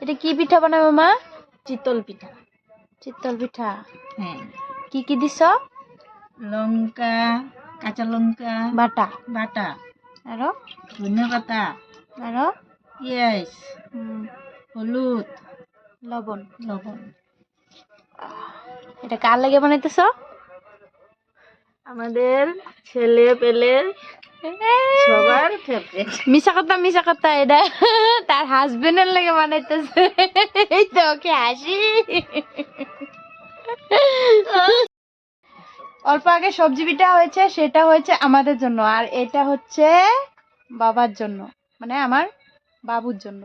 এটা কি পিঠা বানাবো মা? চিতল পিঠা। চিতল পিঠা। হ্যাঁ, কি কি দিছ? লঙ্কা, কাঁচা লঙ্কা বাটা বাটা, আরো ধনে পাতা, আরো পেঁয়াজ, হুম, হলুদ, লবণ। লবণ। এটা কার লাগে বানাইতেছ? আমাদের ছেলে পেলে সবার ফেভারিট। মিশা কথা এটা তার হাজবেন্ডের লাগে বানাইতেছে। এই তো ওকে হাসি। অল্প আগে সবজি পিঠা হয়েছে, সেটা হয়েছে আমাদের জন্য, আর এটা হচ্ছে বাবার জন্য, মানে আমার বাবুর জন্য।